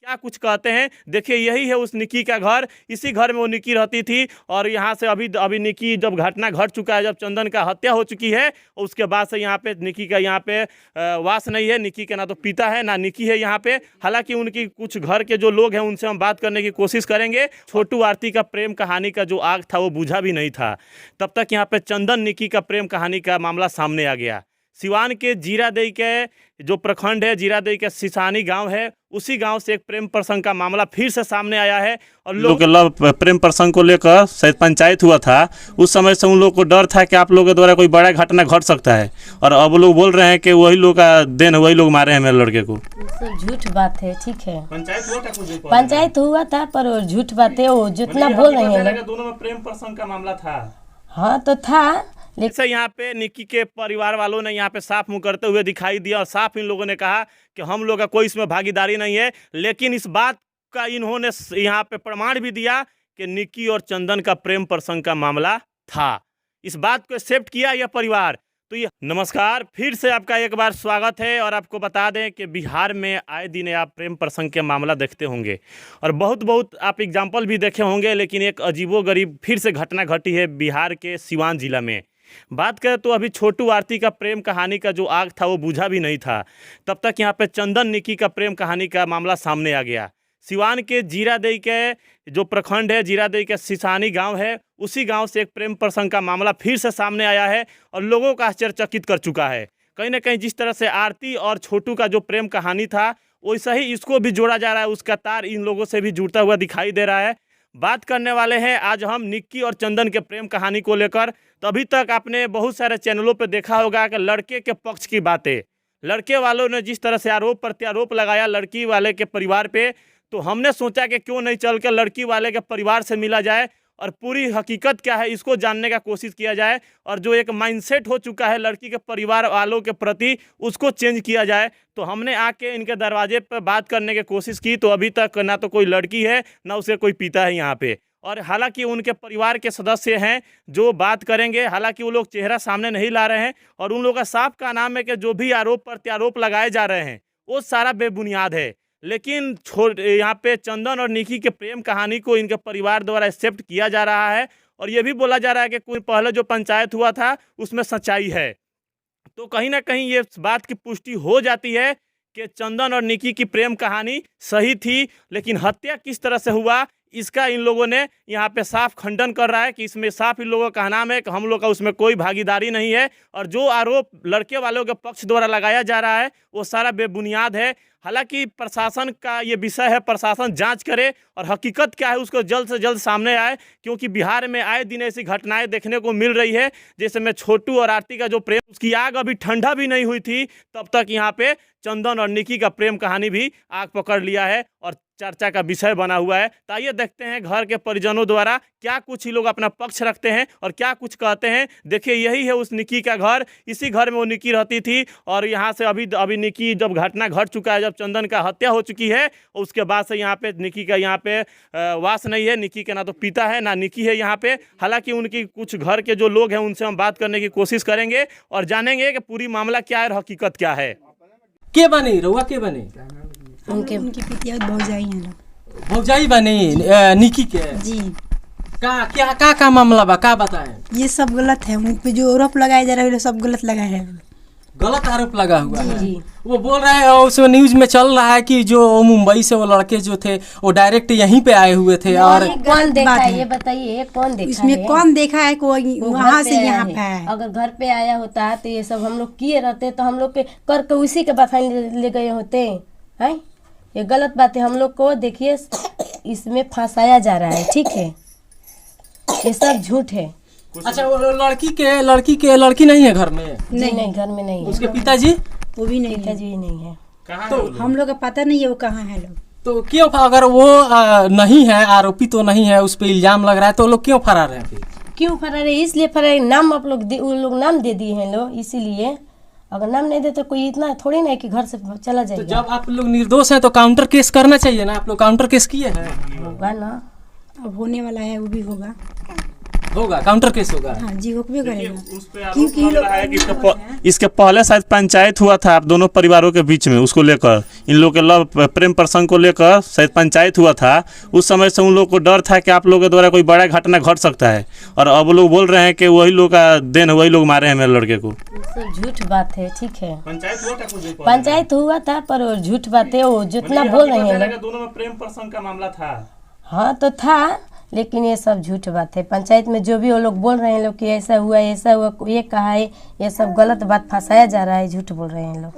क्या कुछ कहते हैं। देखिए यही है उस निक्की का घर, इसी घर में वो निक्की रहती थी। और यहाँ से अभी निक्की जब घटना घट चुका है, जब चंदन का हत्या हो चुकी है, उसके बाद से यहाँ पे निक्की का यहाँ पे वास नहीं है। निक्की के ना तो पिता है ना निक्की है यहाँ पे। हालांकि उनकी कुछ घर के जो लोग हैं उनसे हम बात करने की कोशिश करेंगे। छोटू आरती का प्रेम कहानी का जो आग था वो बुझा भी नहीं था, तब तक यहाँ पे चंदन निक्की का प्रेम कहानी का मामला सामने आ गया। सिवान के जीरादेई के जो प्रखंड है, जीरादेई के सिसानी गांव है, उसी गांव से एक प्रेम प्रसंग का मामला फिर से सामने आया है। और लोग लव प्रेम प्रसंग को लेकर शायद पंचायत हुआ था, उस समय से उन लोग को डर था कि आप लोगों के द्वारा कोई बड़ा घटना घट सकता है। और अब लोग बोल रहे हैं कि वही लोग का देन, वही लोग मारे हैं मेरे लड़के को। झूठ बात है, ठीक है। पंचायत हुआ था पर वो झूठ बात है, वो जितना बोल रहे हैं। दोनों में प्रेम प्रसंग का मामला था। हाँ तो था, लेकिन यहाँ पे निक्की के परिवार वालों ने यहाँ पे साफ मुंह करते हुए दिखाई दिया और साफ इन लोगों ने कहा कि हम लोग का कोई इसमें भागीदारी नहीं है। लेकिन इस बात का इन्होंने यहाँ पे प्रमाण भी दिया कि निक्की और चंदन का प्रेम प्रसंग का मामला था। इस बात को एक्सेप्ट किया यह परिवार। तो ये नमस्कार, फिर से आपका एक बार स्वागत है। और आपको बता दें कि बिहार में आए दिन आप प्रेम प्रसंग के मामला देखते होंगे और बहुत आप एग्जाम्पल भी देखे होंगे। लेकिन एक अजीबोगरीब फिर से घटना घटी है बिहार के सिवान जिला में। बात करें तो अभी छोटू आरती का प्रेम कहानी का जो आग था वो बुझा भी नहीं था, तब तक यहाँ पे चंदन निक्की का प्रेम कहानी का मामला सामने आ गया। सिवान के जीरादेई के जो प्रखंड है, जीरादेई के सिसानी गांव है, उसी गांव से एक प्रेम प्रसंग का मामला फिर से सामने आया है और लोगों का आश्चर्यचकित कर चुका है। कहीं ना कहीं जिस तरह से आरती और छोटू का जो प्रेम कहानी था वैसा ही इसको भी जोड़ा जा रहा है, उसका तार इन लोगों से भी जुड़ता हुआ दिखाई दे रहा है। बात करने वाले हैं आज हम निक्की और चंदन के प्रेम कहानी को लेकर। तो अभी तक आपने बहुत सारे चैनलों पर देखा होगा कि लड़के के पक्ष की बातें, लड़के वालों ने जिस तरह से आरोप प्रत्यारोप लगाया लड़की वाले के परिवार पे, तो हमने सोचा कि क्यों नहीं चल के लड़की वाले के परिवार से मिला जाए और पूरी हकीकत क्या है इसको जानने का कोशिश किया जाए। और जो एक माइंडसेट हो चुका है लड़की के परिवार वालों के प्रति, उसको चेंज किया जाए। तो हमने आके इनके दरवाजे पर बात करने की कोशिश की, तो अभी तक ना तो कोई लड़की है ना उसे कोई पिता है यहाँ पे। और हालांकि उनके परिवार के सदस्य हैं जो बात करेंगे, हालांकि वो लोग चेहरा सामने नहीं ला रहे हैं। और उन लोगों का साफ का नाम है कि जो भी आरोप प्रत्यारोप लगाए जा रहे हैं वो सारा बेबुनियाद है। लेकिन यहाँ पे चंदन और निक्की के प्रेम कहानी को इनके परिवार द्वारा एक्सेप्ट किया जा रहा है। और ये भी बोला जा रहा है कि कोई पहले जो पंचायत हुआ था उसमें सच्चाई है। तो कहीं ना कहीं ये बात की पुष्टि हो जाती है कि चंदन और निक्की की प्रेम कहानी सही थी। लेकिन हत्या किस तरह से हुआ इसका इन लोगों ने यहाँ पे साफ खंडन कर रहा है कि इसमें साफ इन लोगों का नाम है कि हम लोग का उसमें कोई भागीदारी नहीं है। और जो आरोप लड़के वालों के पक्ष द्वारा लगाया जा रहा है वो सारा बेबुनियाद है। हालांकि प्रशासन का ये विषय है, प्रशासन जांच करे और हकीकत क्या है उसको जल्द से जल्द सामने आए। क्योंकि बिहार में आए दिन ऐसी घटनाएं देखने को मिल रही है। जैसे में छोटू और आरती का जो प्रेम, उसकी आग अभी ठंडा भी नहीं हुई थी, तब तक यहाँ पे चंदन और निक्की का प्रेम कहानी भी आग पकड़ लिया है और चर्चा का विषय बना हुआ है। तो आइए देखते हैं घर के परिजनों द्वारा क्या कुछ ही लोग अपना पक्ष रखते हैं और क्या कुछ कहते हैं। देखिए यही है उस निक्की का घर, इसी घर में वो निक्की रहती थी। और यहाँ से अभी निक्की जब घटना घट चुका है, जब चंदन का हत्या हो चुकी है, उसके बाद से यहाँ पे निक्की का यहाँ पे वास नहीं है। निक्की के ना तो पिता है ना निक्की है यहाँ पे। हालांकि उनकी कुछ घर के जो लोग हैं उनसे हम बात करने की कोशिश करेंगे और जानेंगे कि पूरी मामला क्या है और हकीकत क्या है। के बनी रहुआ के बनी? उनकी पितिया भौजाई हैं, भौजाई बनी निक्की के जी। का मामला बा, का बताएं? ये सब गलत है, उन पे जो आरोप लगाए जा रहे हैं सब गलत लगाए हैं, गलत आरोप लगा हुआ है। वो बोल रहे हैं, उसमें न्यूज में चल रहा है कि जो मुंबई से वो लड़के जो थे वो डायरेक्ट यहीं पे आए हुए थे। और कौन देखा है ये बताइए, कौन देखा इसमें है? कौन देखा है? कोई वहाँ से यहाँ पे है। अगर घर पे आया होता तो ये सब हम लोग किए रहते तो हम लोग के करके उसी के बफाई ले गए होते हैं। ये गलत बात है। हम लोग को देखिए इसमें फंसाया जा रहा है, ठीक है, ये सब झूठ है। अच्छा, वो लड़की नहीं है घर में? नहीं घर में नहीं है। उसके पिताजी? वो भी नहीं है। पिताजी नहीं है। तो हम लोग का पता नहीं है वो कहाँ है लोग। तो क्यों, अगर वो नहीं है, आरोपी तो नहीं है, उस पर इल्जाम लग रहा है, तो लोग क्यों फरार है? क्यों फरार है? इसलिए फरार है, नाम आप लोग नाम दे दिए हैं लोग, इसीलिए। अगर नाम नहीं दे तो कोई इतना थोड़ी ना है कि घर से चला जाएगा। तो जब आप लोग निर्दोष हैं तो काउंटर केस करना चाहिए ना। आप लोग काउंटर केस किए हैं? होगा ना, अब होने वाला है, वो भी होगा। होगा, काउंटर केस होगा। हाँ जी होकबे करेगा। उस पे आरोप क्योंकि लग लोग रहा है कि इसके पहले शायद पंचायत हुआ था आप दोनों परिवारों के बीच में, उसको लेकर इन लोग के लव प्रेम प्रसंग को लेकर शायद पंचायत हुआ था। उस समय से उन लोग को डर था कि आप लोगों के द्वारा कोई बड़ा घटना घट सकता है, और अब लोग बोल रहे हैं कि वही लोग का देन, वही लोग मारे हैं मेरे लड़के को। ये सब झूठ बात है, ठीक है। पंचायत हुआ था कुछ दिन पहले? पंचायत हुआ था पर वो झूठ बात है, वो जितना बोल रहे हैं लोग। दोनों में प्रेम प्रसंग का मामला था। हाँ तो था, लेकिन ये सब झूठ बात है। पंचायत में जो भी वो लोग बोल रहे हैं लोग कि ऐसा हुआ ये कहा है, ये सब गलत बात फंसाया जा रहा है, झूठ बोल रहे हैं लोग।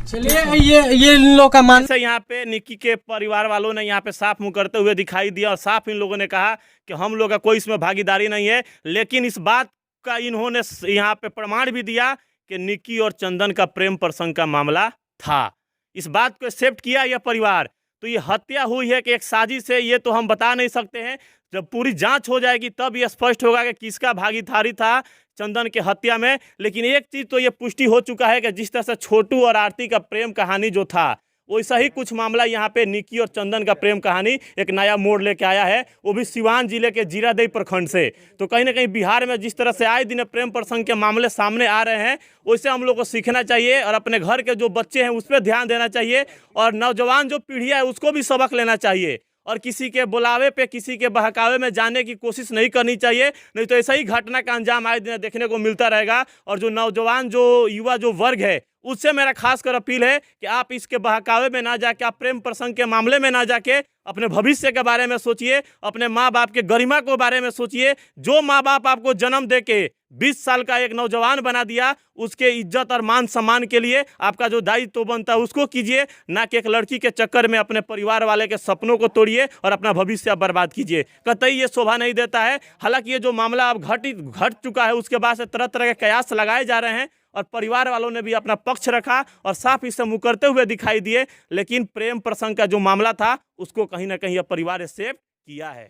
चलिए ये इन लोगों का मान से यहाँ पे निक्की के परिवार वालों ने यहाँ पे साफ मुंह करते हुए दिखाई दिया, और साफ इन लोगों ने कहा कि हम लोग का कोई इसमें भागीदारी नहीं है। लेकिन इस बात का इन्होंने यहाँ पे प्रमाण भी दिया कि निक्की और चंदन का प्रेम प्रसंग का मामला था। इस बात को एक्सेप्ट किया यह परिवार। तो ये हत्या हुई है कि एक साजिश है, ये तो हम बता नहीं सकते हैं। जब पूरी जांच हो जाएगी तब ये स्पष्ट होगा कि किसका भागीदारी था चंदन के हत्या में। लेकिन एक चीज़ तो ये पुष्टि हो चुका है कि जिस तरह से छोटू और आरती का प्रेम कहानी जो था, वैसा ही कुछ मामला यहाँ पे निक्की और चंदन का प्रेम कहानी एक नया मोड़ लेके आया है, वो भी सिवान जिले के जीरादेई प्रखंड से। तो कहीं ना कहीं बिहार में जिस तरह से आए दिन प्रेम प्रसंग के मामले सामने आ रहे हैं, वैसे हम लोग को सीखना चाहिए और अपने घर के जो बच्चे हैं उस पर ध्यान देना चाहिए, और नौजवान जो पीढ़ी है उसको भी सबक लेना चाहिए, और किसी के बुलावे पे, किसी के बहकावे में जाने की कोशिश नहीं करनी चाहिए। नहीं तो ऐसा ही घटना का अंजाम आए दिन देखने को मिलता रहेगा। और जो नौजवान, जो युवा, जो वर्ग है, उससे मेरा खासकर अपील है कि आप इसके बहकावे में ना जाके, आप प्रेम प्रसंग के मामले में ना जाके अपने भविष्य के बारे में सोचिए, अपने माँ बाप के गरिमा के बारे में सोचिए। जो माँ बाप आपको जन्म दे के 20 साल का एक नौजवान बना दिया, उसके इज्जत और मान सम्मान के लिए आपका जो दायित्व बनता है उसको कीजिए, ना कि एक लड़की के चक्कर में अपने परिवार वाले के सपनों को तोड़िए और अपना भविष्य बर्बाद कीजिए। कतई ये शोभा नहीं देता है। हालांकि ये जो मामला अब घट चुका है, उसके बाद से तरह तरह के कयास लगाए जा रहे हैं, और परिवार वालों ने भी अपना पक्ष रखा और साफ इससे मुकरते हुए दिखाई दिए। लेकिन प्रेम प्रसंग का जो मामला था उसको कहीं ना कहीं अब परिवार एक्सेप्ट किया है।